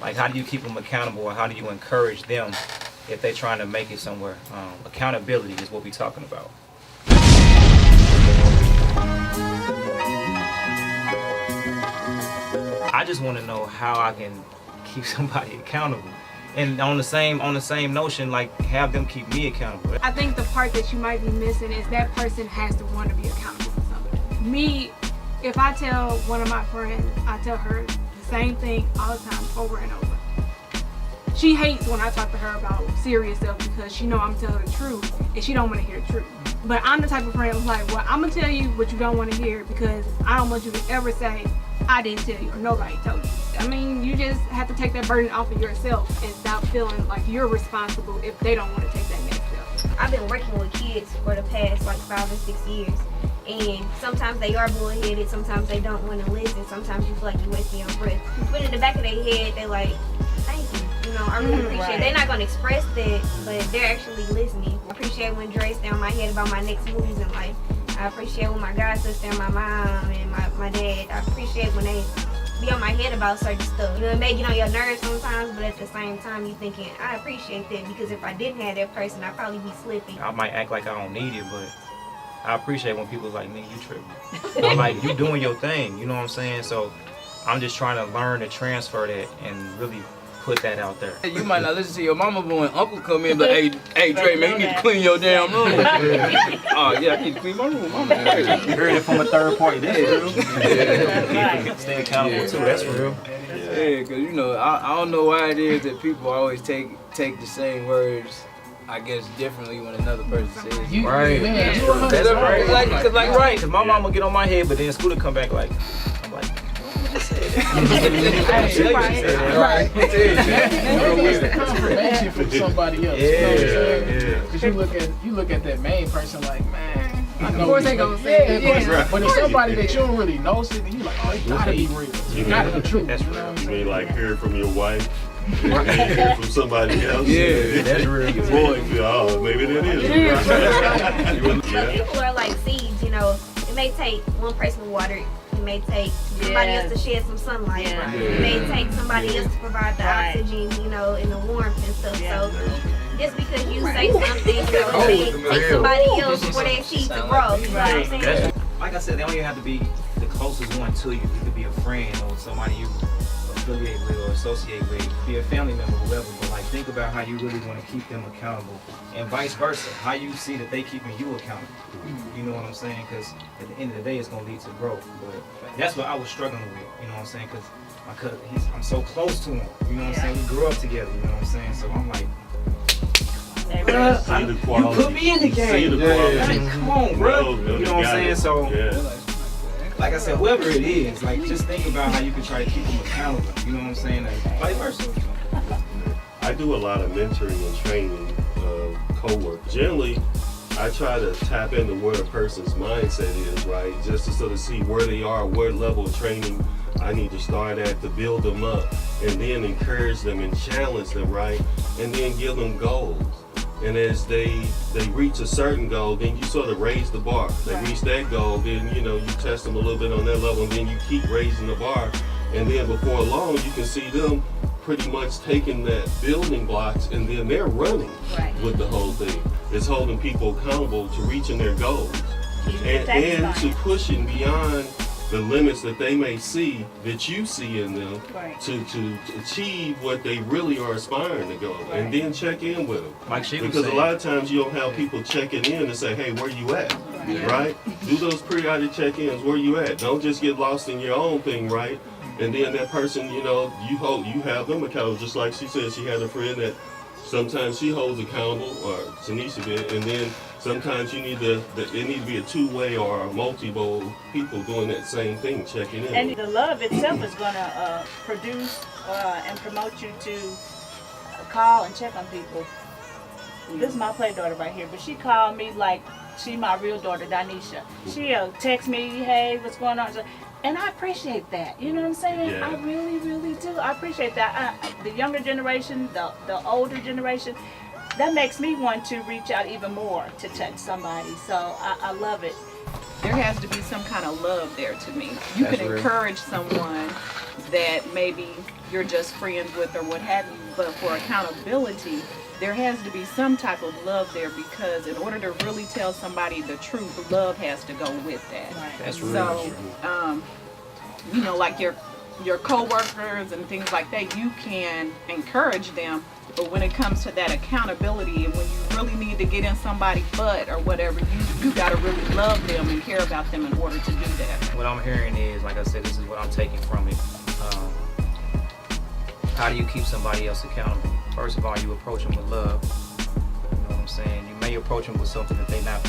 Like, how do you keep them accountable, or how do you encourage them if they're trying to make it somewhere? Accountability is what we're talking about. I just want to know how I can keep somebody accountable, and on the same notion, like, have them keep me accountable. I think the part that you might be missing is that person has to want to be accountable for something. Me, if I tell one of my friends, I tell her the same thing all the time, over and over. She hates when I talk to her about serious stuff because she know I'm telling her the truth and she don't want to hear the truth. But I'm the type of friend who's like, well, I'm gonna tell you what you don't want to hear because I don't want you to ever say, I didn't tell you or nobody told you. I mean, you just have to take that burden off of yourself and stop feeling like you're responsible if they don't want to take that next step. I've been working with kids for the past like 5 or 6 years, and sometimes they are bullheaded, sometimes they don't want to listen, sometimes you feel like you're wasting your breath. But in the back of their head, they like, thank you. You know, I really appreciate it. They're not going to express that, but they're actually listening. I appreciate when Dre stay on my head about my next moves in life. I appreciate when my god sister and my mom and my dad, I appreciate when they be on my head about certain stuff. You know, it may get on your nerves sometimes, but at the same time, you thinking, I appreciate that, because if I didn't have that person, I'd probably be slippy. I might act like I don't need it, but I appreciate when people like, nigga, you tripping. I'm like, you doing your thing, you know what I'm saying? So I'm just trying to learn to transfer that and really put that out there. You might not listen to your mama, but when uncle come in, but hey, Dre, man, you need to clean your damn room. Oh yeah, I need to clean my room. Mama, you heard it from a third party. That's true. Yeah. Stay accountable too. That's real. Yeah, cause you know, I don't know why it is that people always take the same words, I guess, differently when another person says it. Right. That's right. Cause my mama get on my head, but then Scooter come back like, I'm like, Right. It's the confirmation from somebody else. Yeah. Because you look at that main person like, man, I know. Of course they gonna say it. Yeah. But if somebody that you don't really know said, then you like, oh, it gotta be real. It gotta be true. That's real. real. You mean like hear from your wife? Hear from somebody else? Yeah, that's real. Your boy. Oh, maybe that is. Some people are like seeds, you know. It may take one person to water it. It may take somebody else to shed some sunlight. Yeah. It may take somebody else to provide the oxygen, you know, and the warmth and stuff. So just because you say something, you know, it may take somebody else for that seed to grow. You know what I'm saying? Like I said, they don't even have to be the closest one to you. You could be a friend or somebody you affiliate with or associate with, be a family member, whoever. But like, think about how you really want to keep them accountable, and vice versa. How you see that they keeping you accountable. You know what I'm saying? Because at the end of the day, it's gonna lead to growth. But that's what I was struggling with. You know what I'm saying? Because my cousin, I'm so close to him. You know what I'm saying? We grew up together. You know what I'm saying? So I'm like, you put me in the game. Like, come on, bro. You know what I'm saying? So, like I said, whoever it is, like, just think about how you can try to keep them accountable. You know what I'm saying? And vice versa. I do a lot of mentoring and training of co-workers. Generally, I try to tap into where a person's mindset is, right? Just to sort of see where they are, what level of training I need to start at to build them up, and then encourage them and challenge them, right? And then give them goals. And as they reach a certain goal, then you sort of raise the bar. They reach that goal, then you test them a little bit on that level, and then you keep raising the bar. And then before long, you can see them pretty much taking that building blocks, and then they're running with the whole thing. It's holding people accountable to reaching their goals and to pushing beyond the limits that they may see, that you see in them, to achieve what they really are aspiring to go, and then check in with them. Like she was because saying, a lot of times you don't have people checking in and say, hey, where you at, right? Do those periodic check-ins, where you at? Don't just get lost in your own thing, right? And then that person, you have them accountable, just like she said she had a friend that sometimes she holds accountable, or Tanisha did, and then sometimes it needs to be a two-way or multiple people doing that same thing, checking in. And the love itself is going to produce and promote you to call and check on people. This is my play daughter right here, but she called me like she my real daughter, Danisha. She'll text me, hey, what's going on? And I appreciate that. You know what I'm saying? Yeah. I really, really do. I appreciate that. The younger generation, the older generation, that makes me want to reach out even more to touch somebody. So I love it. There has to be some kind of love there to me. You can encourage someone that maybe you're just friends with or what have you. But for accountability, there has to be some type of love there, because in order to really tell somebody the truth, love has to go with that. That's really So, you know, like your co-workers and things like that, you can encourage them, but when it comes to that accountability and when you really need to get in somebody's butt or whatever, you gotta really love them and care about them in order to do that. What I'm hearing is, like I said, this is what I'm taking from it. How do you keep somebody else accountable? First of all, you approach them with love. You know what I'm saying? You may approach them with something that they're not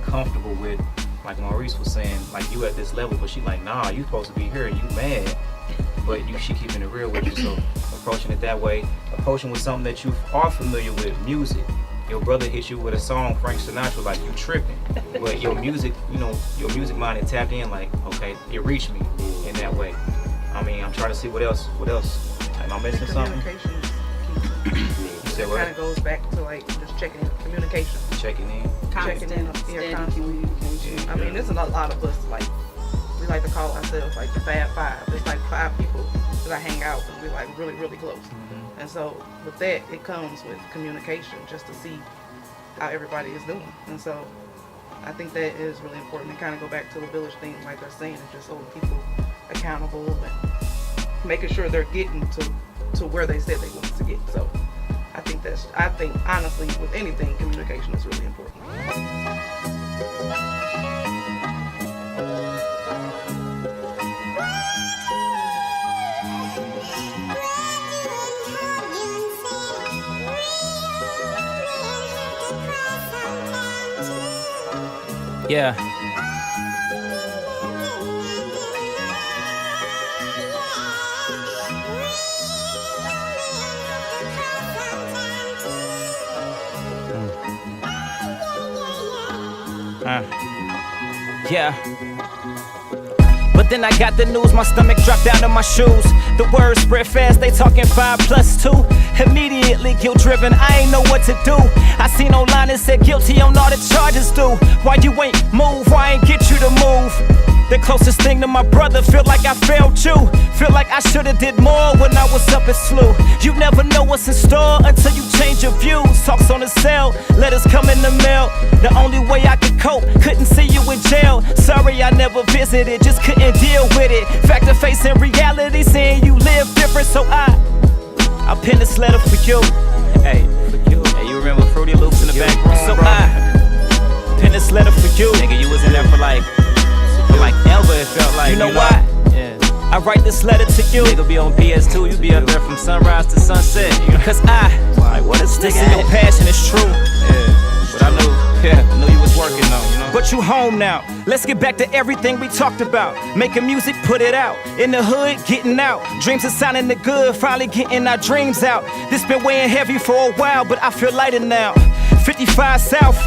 comfortable with. Like Maurice was saying, like, you at this level, but she like, nah, you supposed to be here, you mad. But she keeping it real with you, so approaching it that way. Approaching with something that you are familiar with, music. Your brother hits you with a song, Frank Sinatra, like, you tripping. But your music, you know, your music mind is tapped in, like, okay, it reached me in that way. I mean, I'm trying to see what else. Am I missing something? Communication is key. You said It what? kind of goes back to like just checking in, communication. Checking in. Checking in, Steady constantly. communication. I mean, there's a lot of us, like, we like to call ourselves like the Fab Five. It's like 5 people that I hang out with. We're like really, really close. Mm-hmm. And so with that, it comes with communication, just to see how everybody is doing. And so I think that is really important. And kind of go back to the village thing, like they're saying, it's just holding people accountable and making sure they're getting to where they said they wanted to get. So I think honestly, with anything, communication is really important. Yeah. Yeah. But then I got the news, my stomach dropped down to my shoes. The words spread fast, they talking 5+2. Immediately guilt driven, I ain't know what to do. I seen online that said guilty on all the charges due. Why you ain't move, why I ain't get you to move? The closest thing to my brother, feel like I failed you. Feel like I should've did more when I was up at SLU. You never know what's in store until you change your views. Talks on the cell, letters come in the mail. The only way I could cope, couldn't see you in jail. Sorry I never visited, just couldn't deal with it. Fact of facing reality, saying you live different, so I penned this letter for you. Hey, for you. Hey, you remember Fruity Loops in the back room? So I penned this letter for you. Nigga, you was in there for like ever, it felt like. You know why? Yeah. I write this letter to you. Nigga be on PS2, you be up there from sunrise to sunset. Cause like, what is this? Your passion is true. Yeah. But I knew you was working though, you know. But you home now. Let's get back to everything we talked about. Making music, put it out. In the hood, getting out. Dreams are sounding the good, finally getting our dreams out. This been weighing heavy for a while, but I feel lighter now. 55 South.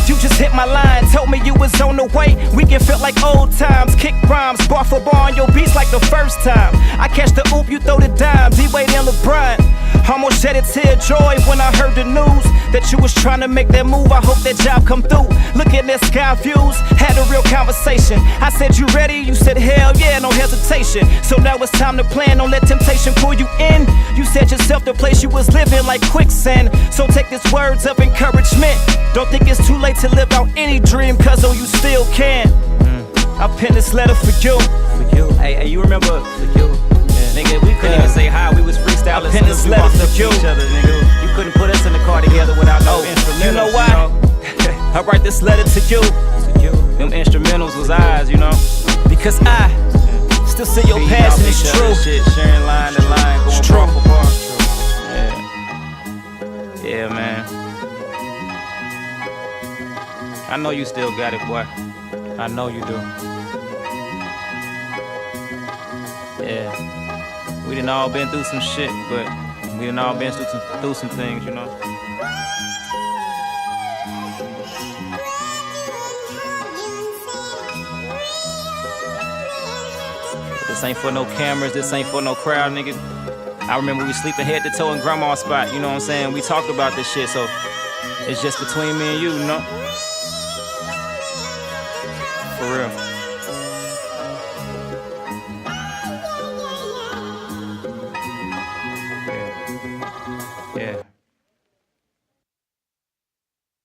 You just hit my line, told me you was on the way. We can feel like old times. Kick rhymes, bar for bar on your beats like the first time. I catch the oop, you throw the dime. D-Wade and LeBron. Almost shed a tear of joy when I heard the news that you was trying to make that move. I hope that job come through. Look at that sky views, had a real conversation. I said, you ready? You said, hell yeah, no hesitation. So now it's time to plan, don't let temptation pull you in. You said yourself the place you was living like quicksand. So take these words of encouragement. Don't think it's too late to live out any dream, cause oh, you still can. I penned this letter for you. For you. Hey, you remember? For you. Yeah. Nigga, we couldn't even say hi, we was freestyling. I penned this letter for you. Each other, nigga. You couldn't put us in the car together without no instrumentals. You know why? You know? I write this letter to you. Them instrumentals was ours, you know. Because I still see your passion is true. Shit, sharing line to line, going bar for bar. Yeah, man. I know you still got it, boy. I know you do. Yeah. We done all been through some shit, but we done all been through some things, you know. This ain't for no cameras, this ain't for no crowd, nigga. I remember we was sleeping head to toe in grandma's spot, you know what I'm saying? We talked about this shit, so it's just between me and you know? For real.